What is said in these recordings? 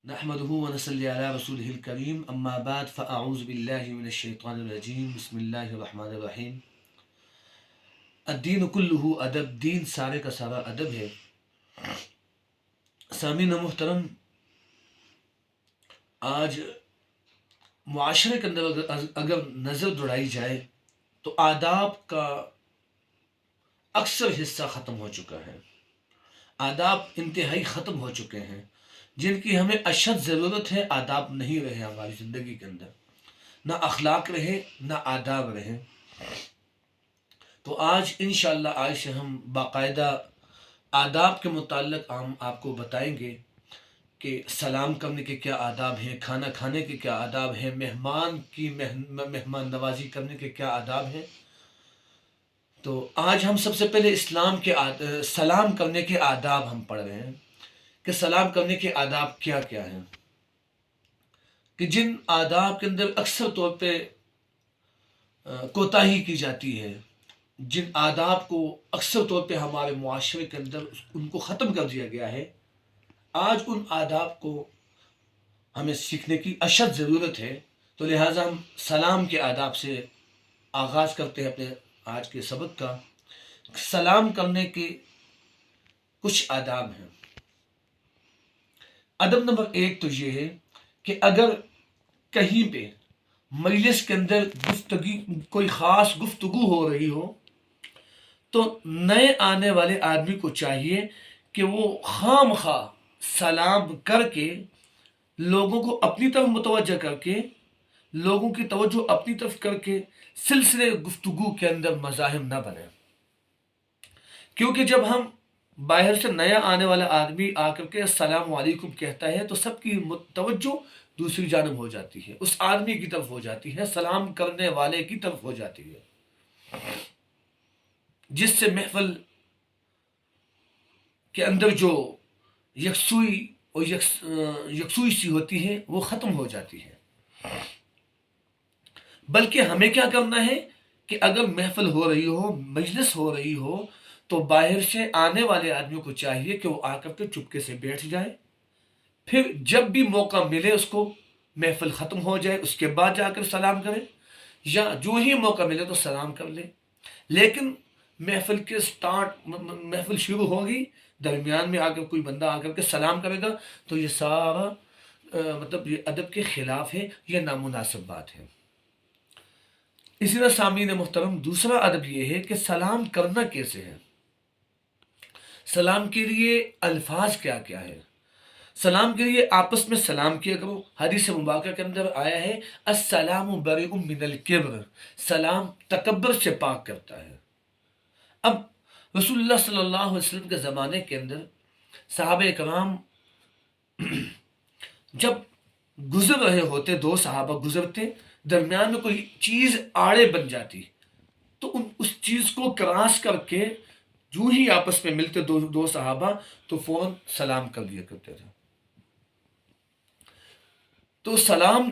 نحمده ونصلي على رسوله الكريم اما بعد فاعوذ بالله من الشیطان الرجیم بسم اللہ الرحمن الرحیم۔ الدین کلہ ادب، دین سارے کا سارا ادب ہے۔ سامعین محترم، آج معاشرے کے اندر اگر نظر دوڑائی جائے تو آداب کا اکثر حصہ ختم ہو چکا ہے۔ آداب انتہائی ختم ہو چکے ہیں، جن کی ہمیں اشد ضرورت ہے۔ آداب نہیں رہے ہماری زندگی کے اندر، نہ اخلاق رہے نہ آداب رہے۔ تو آج انشاءاللہ آج سے ہم باقاعدہ آداب کے متعلق ہم آپ کو بتائیں گے کہ سلام کرنے کے کیا آداب ہیں، کھانا کھانے کے کیا آداب ہیں، مہمان کی مہمان نوازی کرنے کے کیا آداب ہیں۔ تو آج ہم سب سے پہلے اسلام کے سلام کرنے کے آداب ہم پڑھ رہے ہیں کہ سلام کرنے کے آداب کیا کیا ہیں، کہ جن آداب کے اندر اکثر طور پہ کوتاہی کی جاتی ہے، جن آداب کو اکثر طور پہ ہمارے معاشرے کے اندر ان کو ختم کر دیا گیا ہے، آج ان آداب کو ہمیں سیکھنے کی اشد ضرورت ہے۔ تو لہٰذا ہم سلام کے آداب سے آغاز کرتے ہیں اپنے آج کے سبق کا۔ سلام کرنے کے کچھ آداب ہیں۔ ادب نمبر 1 تو یہ ہے کہ اگر کہیں پہ مجلس کے اندر کوئی خاص گفتگو ہو رہی ہو تو نئے آنے والے آدمی کو چاہیے کہ وہ خام خواہ سلام کر کے لوگوں کو اپنی طرف متوجہ کر کے، لوگوں کی توجہ اپنی طرف کر کے سلسلے گفتگو کے اندر مزاحم نہ بنے۔ کیونکہ جب ہم باہر سے نیا آنے والا آدمی آ کر کے السلام علیکم کہتا ہے تو سب کی توجہ دوسری جانب ہو جاتی ہے، اس آدمی کی طرف ہو جاتی ہے، سلام کرنے والے کی طرف ہو جاتی ہے، جس سے محفل کے اندر جو یکسوئی اور یکسوئی سی ہوتی ہے وہ ختم ہو جاتی ہے۔ بلکہ ہمیں کیا کرنا ہے کہ اگر محفل ہو رہی ہو، مجلس ہو رہی ہو، تو باہر سے آنے والے آدمیوں کو چاہیے کہ وہ آ کر کے چپکے سے بیٹھ جائے، پھر جب بھی موقع ملے اس کو، محفل ختم ہو جائے اس کے بعد جا کر سلام کرے، یا جو ہی موقع ملے تو سلام کر لے۔ لیکن محفل شروع ہوگی، درمیان میں آ کر کوئی بندہ آ کر کے سلام کرے گا تو یہ سارا یہ ادب کے خلاف ہے، یہ نامناسب بات ہے۔ اسی طرح سامعین محترم، دوسرا ادب یہ ہے کہ سلام کرنا کیسے ہے، سلام کے لیے الفاظ کیا کیا ہے۔ سلام کے لیے آپس میں سلام کیا کرو۔ حدیث مبارکہ کے اندر آیا ہے السلام بریء من الکبر، سلام تکبر سے پاک کرتا ہے۔ اب رسول اللہ صلی اللہ علیہ وسلم کے زمانے کے اندر صحابہ کرام جب گزر رہے ہوتے، دو صحابہ گزرتے، درمیان میں کوئی چیز آڑے بن جاتی تو اس چیز کو کراس کر کے جو ہی آپس میں ملتے دو صحابہ تو فوراً سلام کر دیا کرتے تھے۔ تو سلام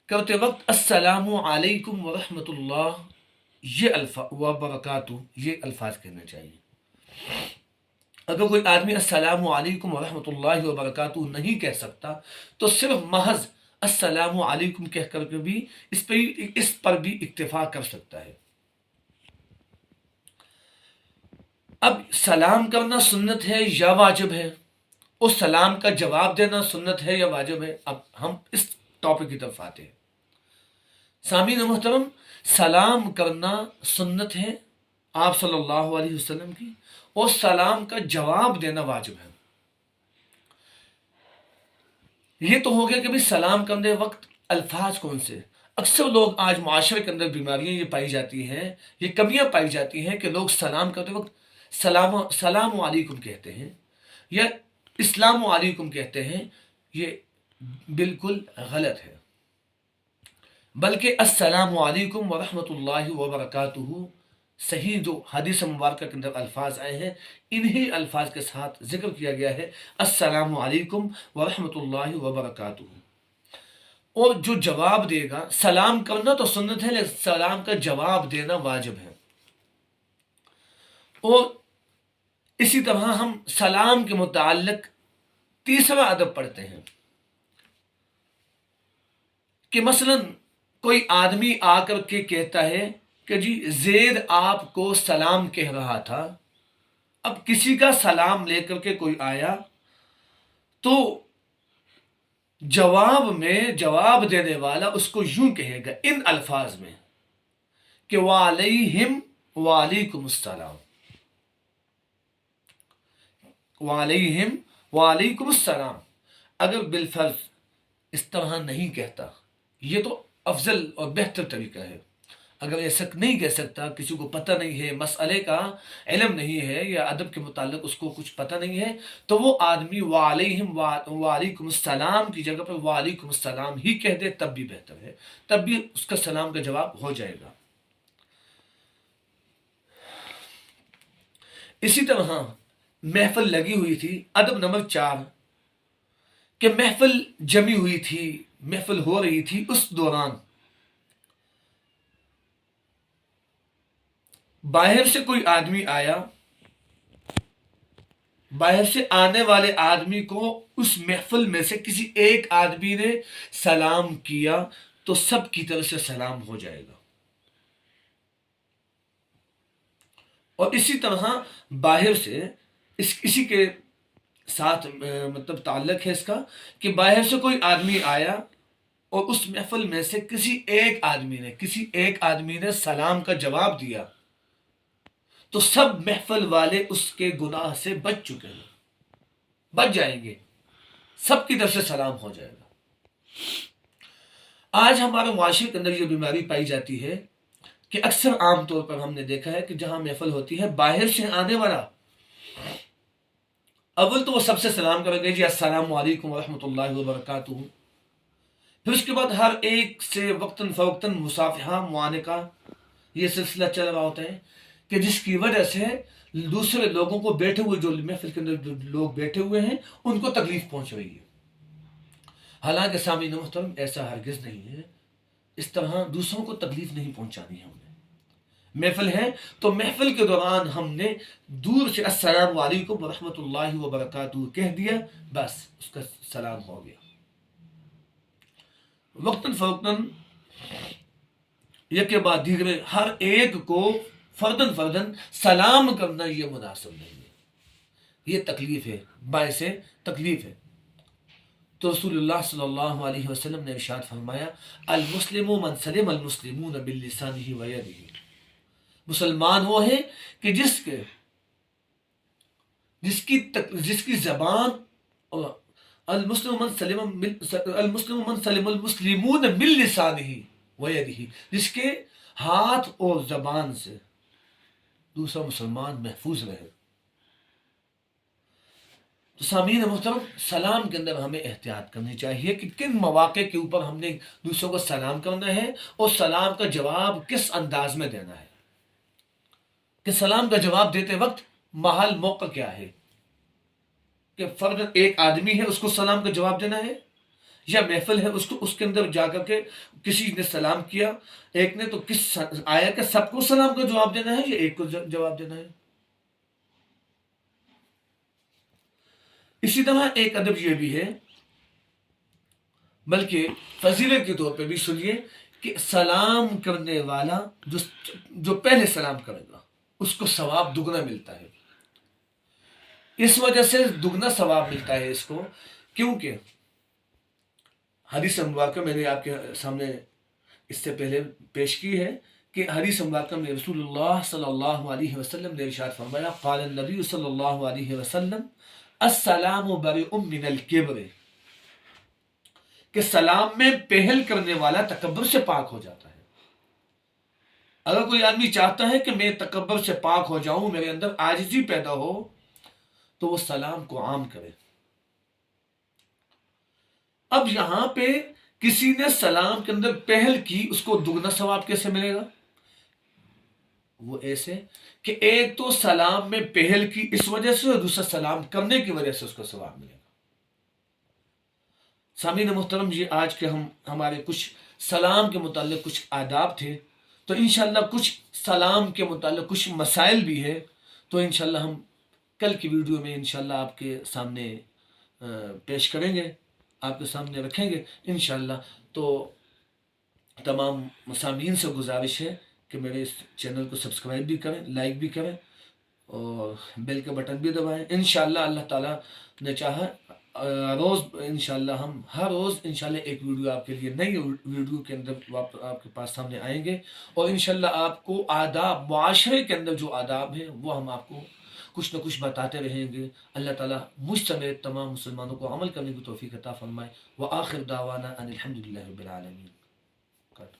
کرتے وقت السلام علیکم ورحمۃ اللہ وبرکاتہ یہ الفاظ کہنے چاہیے۔ اگر کوئی آدمی السلام علیکم ورحمۃ اللہ وبرکاتہ نہیں کہہ سکتا تو صرف محض السلام علیکم کہہ کر کے بھی اس پر بھی اکتفا کر سکتا ہے۔ اب سلام کرنا سنت ہے یا واجب ہے، اس سلام کا جواب دینا سنت ہے یا واجب ہے، اب ہم اس ٹاپک کی طرف آتے ہیں۔ سامعین محترم، سلام کرنا سنت ہے آپ صلی اللہ علیہ وسلم کی، اور سلام کا جواب دینا واجب ہے۔ یہ تو ہو گیا کہ بھی سلام کرنے وقت الفاظ کون سے۔ اکثر لوگ آج معاشرے کے اندر بیماریاں یہ پائی جاتی ہیں، یہ کمیاں پائی جاتی ہیں کہ لوگ سلام کرتے وقت سلام علیکم کہتے ہیں یا السلام علیکم کہتے ہیں۔ یہ بالکل غلط ہے، بلکہ السلام علیکم ورحمۃ اللہ وبرکاتہ صحیح جو حدیث مبارکہ کے اندر الفاظ آئے ہیں، انہی الفاظ کے ساتھ ذکر کیا گیا ہے السلام علیکم ورحمۃ اللہ وبرکاتہ۔ اور جو جواب دے گا، سلام کرنا تو سنت ہے لیکن سلام کا جواب دینا واجب ہے۔ اور اسی طرح ہم سلام کے متعلق تیسرا ادب پڑھتے ہیں۔ کہ مثلاً کوئی آدمی آ کر کے کہتا ہے کہ جی زید آپ کو سلام کہہ رہا تھا. اب کسی کا سلام لے کر کے کوئی آیا تو جواب میں جواب دینے والا اس کو یوں کہے گا ان الفاظ میں کہ وعلیہم وعلیکم السلام، وعلیہم وعلیکم السلام. اگر بالفرض اس طرح نہیں کہتا، یہ تو افضل اور بہتر طریقہ ہے. اگر ایسا نہیں کہہ سکتا، کسی کو پتہ نہیں ہے، مسئلے کا علم نہیں ہے یا ادب کے متعلق اس کو کچھ پتہ نہیں ہے، تو وہ آدمی وعلیہم وعلیکم السلام کی جگہ پر وعلیکم السلام ہی کہہ دے، تب بھی بہتر ہے، تب بھی اس کا سلام کا جواب ہو جائے گا. اسی طرح محفل لگی ہوئی تھی. ادب نمبر 4 کہ محفل جمی ہوئی تھی، محفل ہو رہی تھی. اس دوران باہر سے کوئی آدمی آیا، باہر سے آنے والے آدمی کو اس محفل میں سے کسی ایک آدمی نے سلام کیا تو سب کی طرف سے سلام ہو جائے گا. اور اسی طرح باہر سے اسی کے ساتھ مطلب تعلق ہے اس کا کہ باہر سے کوئی آدمی آیا اور اس محفل میں سے کسی ایک آدمی نے سلام کا جواب دیا تو سب محفل والے اس کے گناہ سے بچ چکے ہیں، بچ جائیں گے، سب کی طرف سے سلام ہو جائے گا. آج ہمارے معاشرے کے اندر یہ بیماری پائی جاتی ہے کہ اکثر عام طور پر ہم نے دیکھا ہے کہ جہاں محفل ہوتی ہے، باہر سے آنے والا اول تو وہ سب سے سلام کریں گے، جی السلام علیکم ورحمۃ اللہ وبرکاتہ. پھر اس کے بعد ہر ایک سے وقتاً فوقتاً مصافحہ معانقہ یہ سلسلہ چل رہا ہوتا ہے کہ جس کی وجہ سے دوسرے لوگوں کو بیٹھے ہوئے جو محفل کے اندر جو لوگ بیٹھے ہوئے ہیں ان کو تکلیف پہنچ رہی ہے. حالانکہ سامعین محترم ایسا ہرگز نہیں ہے، اس طرح دوسروں کو تکلیف نہیں پہنچانی ہے. ہمیں محفل ہے تو محفل کے دوران ہم نے دور سے السلام علیکم ورحمۃ اللہ وبرکاتہ کہہ دیا، بس اس کا سلام ہو گیا. وقتاً فوقتاً یک کے بعد دیگرے ہر ایک کو فردن فردن سلام کرنا یہ مناسب نہیں ہے، یہ تکلیف ہے، باعث تکلیف ہے. تو رسول اللہ صلی اللہ علیہ وسلم نے ارشاد فرمایا المسلم من سلم المسلمون باللسانہ ویدہ. مسلمان وہ ہے کہ جس کی زبان المسلم من سلم المسلمون من لسانہ ویدہ، جس کے ہاتھ اور زبان سے دوسرا مسلمان محفوظ رہے. تو سامعین محترم سلام کے اندر ہمیں احتیاط کرنی چاہیے کہ کن مواقع کے اوپر ہم نے دوسروں کو سلام کرنا ہے اور سلام کا جواب کس انداز میں دینا ہے، کہ سلام کا جواب دیتے وقت محل موقع کیا ہے، کہ فرض ایک آدمی ہے اس کو سلام کا جواب دینا ہے، یا محفل ہے اس کے اندر جا کر کے کسی نے سلام کیا ایک نے تو آیا کہ سب کو سلام کا جواب دینا ہے یا ایک کو جواب دینا ہے. اسی طرح ایک ادب یہ بھی ہے، بلکہ فضیلت کے طور پہ بھی سنیے کہ سلام کرنے والا جو پہلے سلام کرے گا اس کو ثواب دگنا ملتا ہے. اس وجہ سے دگنا ثواب ملتا ہے اس کو کیونکہ حدیث مبارکہ میں نے آپ کے سامنے اس سے پہلے پیش کی ہے کہ حدیث مبارکہ میں رسول اللہ صلی اللہ علیہ وسلم نے ارشاد فرمایا قال النبی صلی اللہ علیہ وسلم السلام برئ من الکبر، کہ سلام میں پہل کرنے والا تکبر سے پاک ہو جاتا ہے. اگر کوئی آدمی چاہتا ہے کہ میں تکبر سے پاک ہو جاؤں، میرے اندر عاجزی پیدا ہو، تو وہ سلام کو عام کرے. اب یہاں پہ کسی نے سلام کے اندر پہل کی، اس کو دگنا ثواب کیسے ملے گا؟ وہ ایسے کہ ایک تو سلام میں پہل کی اس وجہ سے اور دوسرا سلام کرنے کی وجہ سے اس کو ثواب ملے گا. سامعین محترم یہ آج کے ہمارے کچھ سلام کے متعلق کچھ آداب تھے، تو انشاءاللہ کچھ سلام کے متعلق کچھ مسائل بھی ہے، تو انشاءاللہ ہم کل کی ویڈیو میں انشاءاللہ آپ کے سامنے پیش کریں گے، آپ کے سامنے رکھیں گے انشاءاللہ. تو تمام مسامعین سے گزارش ہے کہ میرے اس چینل کو سبسکرائب بھی کریں، لائک بھی کریں اور بیل کا بٹن بھی دبائیں. انشاءاللہ اللہ تعالیٰ نے چاہا روز انشاءاللہ ہم ہر روز انشاءاللہ ایک ویڈیو آپ کے لیے نئی ویڈیو کے اندر آپ کے پاس سامنے آئیں گے، اور انشاءاللہ آپ کو آداب معاشرے کے اندر جو آداب ہیں وہ ہم آپ کو کچھ نہ کچھ بتاتے رہیں گے. اللہ تعالیٰ مجھ سمیت تمام مسلمانوں کو عمل کرنے کی توفیق عطا فرمائے. وآخر دعوانا ان الحمدللہ رب العالمین.